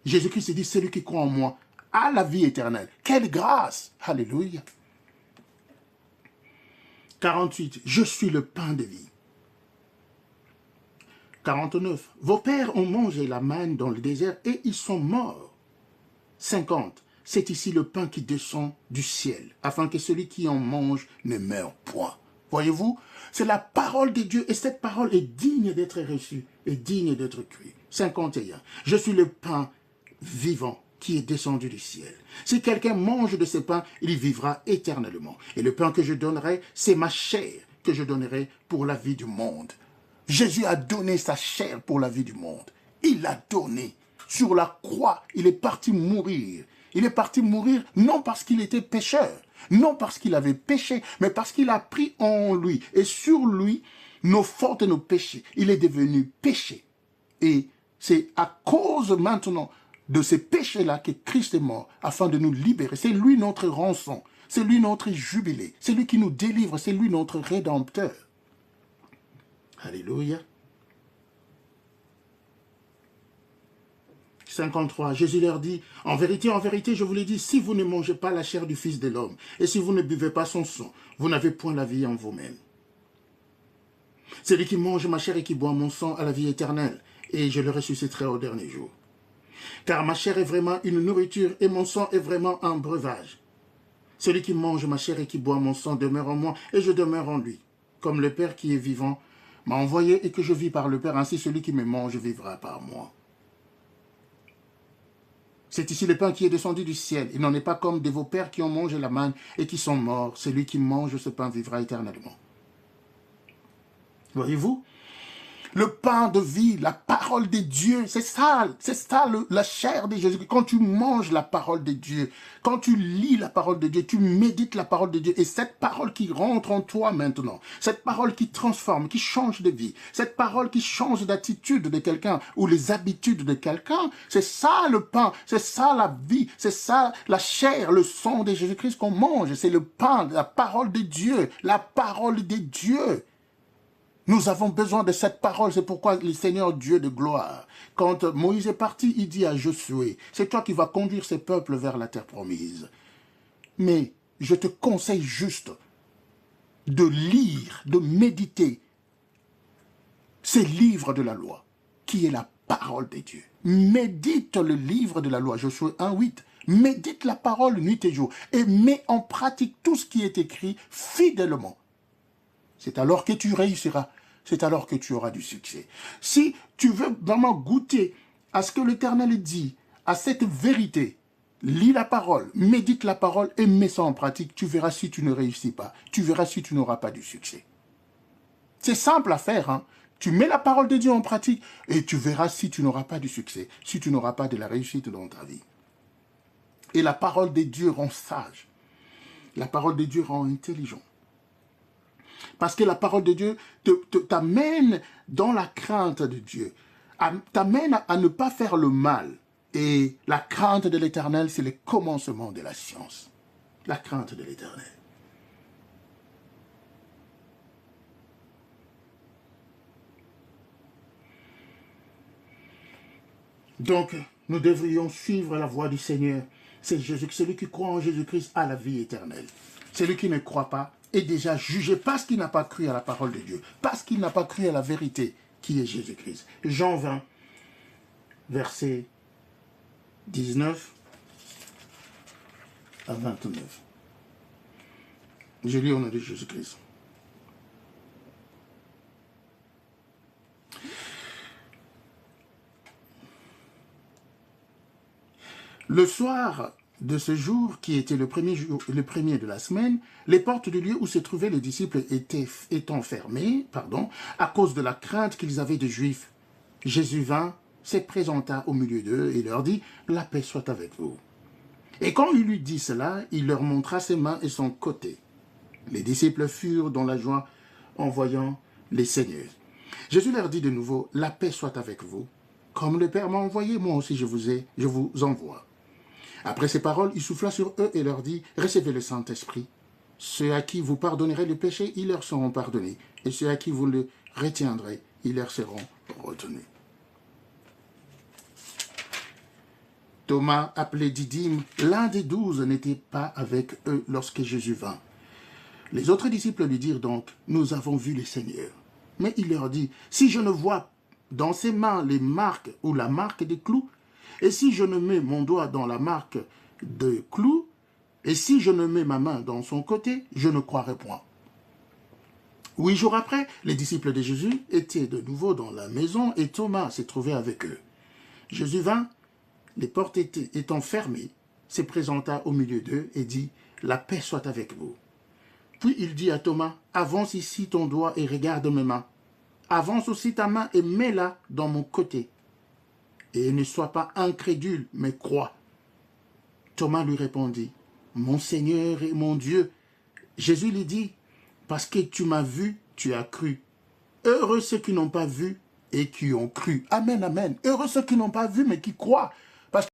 Jésus-Christ dit, celui qui croit en moi a la vie éternelle. Quelle grâce! Alléluia. 48. Je suis le pain de vie. 49. Vos pères ont mangé la manne dans le désert et ils sont morts. 50. C'est ici le pain qui descend du ciel, afin que celui qui en mange ne meure point. Voyez-vous, c'est la parole de Dieu et cette parole est digne d'être reçue et digne d'être crue. 51. Je suis le pain vivant qui est descendu du ciel. Si quelqu'un mange de ce pain, il vivra éternellement. Et le pain que je donnerai, c'est ma chair que je donnerai pour la vie du monde. Jésus a donné sa chair pour la vie du monde. Il l'a donné. Sur la croix, il est parti mourir. Il est parti mourir non parce qu'il était pécheur, non parce qu'il avait péché, mais parce qu'il a pris en lui et sur lui nos fautes et nos péchés. Il est devenu péché. Et c'est à cause maintenant de ces péchés-là que Christ est mort afin de nous libérer. C'est lui notre rançon, c'est lui notre jubilé, c'est lui qui nous délivre, c'est lui notre rédempteur. Alléluia. 53, Jésus leur dit, en vérité, je vous l'ai dit, si vous ne mangez pas la chair du Fils de l'homme, et si vous ne buvez pas son sang, vous n'avez point la vie en vous-même. Celui qui mange ma chair et qui boit mon sang a la vie éternelle, et je le ressusciterai au dernier jour. Car ma chair est vraiment une nourriture, et mon sang est vraiment un breuvage. Celui qui mange ma chair et qui boit mon sang demeure en moi, et je demeure en lui. Comme le Père qui est vivant m'a envoyé et que je vis par le Père, ainsi celui qui me mange vivra par moi. C'est ici le pain qui est descendu du ciel. Il n'en est pas comme de vos pères qui ont mangé la manne et qui sont morts. Celui qui mange ce pain vivra éternellement. Voyez-vous? Le pain de vie, la parole de Dieu, c'est ça la chair de Jésus. Quand tu manges la parole de Dieu, quand tu lis la parole de Dieu, tu médites la parole de Dieu, et cette parole qui rentre en toi maintenant, cette parole qui transforme, qui change de vie, cette parole qui change d'attitude de quelqu'un ou les habitudes de quelqu'un, c'est ça le pain, c'est ça la vie, c'est ça la chair, le sang de Jésus-Christ qu'on mange, c'est le pain, la parole de Dieu, la parole de Dieu. Nous avons besoin de cette parole, c'est pourquoi le Seigneur Dieu de gloire, quand Moïse est parti, il dit à Josué, c'est toi qui vas conduire ces peuples vers la terre promise. Mais je te conseille juste de lire, de méditer ces livres de la loi, qui est la parole de Dieu. Médite le livre de la loi, Josué 1:8. Médite la parole nuit et jour et mets en pratique tout ce qui est écrit fidèlement. C'est alors que tu réussiras. C'est alors que tu auras du succès. Si tu veux vraiment goûter à ce que l'Éternel dit, à cette vérité, lis la parole, médite la parole et mets ça en pratique. Tu verras si tu ne réussis pas. Tu verras si tu n'auras pas du succès. C'est simple à faire, hein. Tu mets la parole de Dieu en pratique et tu verras si tu n'auras pas du succès, si tu n'auras pas de la réussite dans ta vie. Et la parole de Dieu rend sage. La parole de Dieu rend intelligent. Parce que la parole de Dieu t'amène dans la crainte de Dieu, t'amène à ne pas faire le mal. Et la crainte de l'Éternel, c'est le commencement de la science. La crainte de l'Éternel. Donc, nous devrions suivre la voie du Seigneur. C'est Jésus, celui qui croit en Jésus-Christ a la vie éternelle. Celui qui ne croit pas est déjà jugé parce qu'il n'a pas cru à la parole de Dieu, parce qu'il n'a pas cru à la vérité qui est Jésus-Christ. Jean 20, verset 19 à 29. Je lis au nom de Jésus-Christ. Le soir de ce jour, qui était le premier de la semaine, les portes du lieu où se trouvaient les disciples étant fermées, à cause de la crainte qu'ils avaient des Juifs, Jésus vint, se présenta au milieu d'eux et leur dit « La paix soit avec vous ». Et quand il lui dit cela, il leur montra ses mains et son côté. Les disciples furent dans la joie en voyant les Seigneurs. Jésus leur dit de nouveau « La paix soit avec vous. Comme le Père m'a envoyé, moi aussi je vous envoie. » Après ces paroles, il souffla sur eux et leur dit « Recevez le Saint-Esprit. Ceux à qui vous pardonnerez le péché, ils leur seront pardonnés. Et ceux à qui vous le retiendrez, ils leur seront retenus. » Thomas, appelé Didyme, l'un des 12, n'était pas avec eux lorsque Jésus vint. Les autres disciples lui dirent donc, nous avons vu le Seigneur. Mais il leur dit, si je ne vois dans ses mains les marques ou la marque des clous, et si je ne mets mon doigt dans la marque de clous, et si je ne mets ma main dans son côté, je ne croirai point. 8 jours après, les disciples de Jésus étaient de nouveau dans la maison et Thomas s'est trouvé avec eux. Jésus vint, les portes étant fermées, se présenta au milieu d'eux et dit, la paix soit avec vous. Puis il dit à Thomas, avance ici ton doigt et regarde mes mains. Avance aussi ta main et mets-la dans mon côté. Et ne sois pas incrédule, mais crois. Thomas lui répondit, mon Seigneur et mon Dieu. Jésus lui dit, parce que tu m'as vu, tu as cru. Heureux ceux qui n'ont pas vu et qui ont cru. Amen, amen. Heureux ceux qui n'ont pas vu mais qui croient.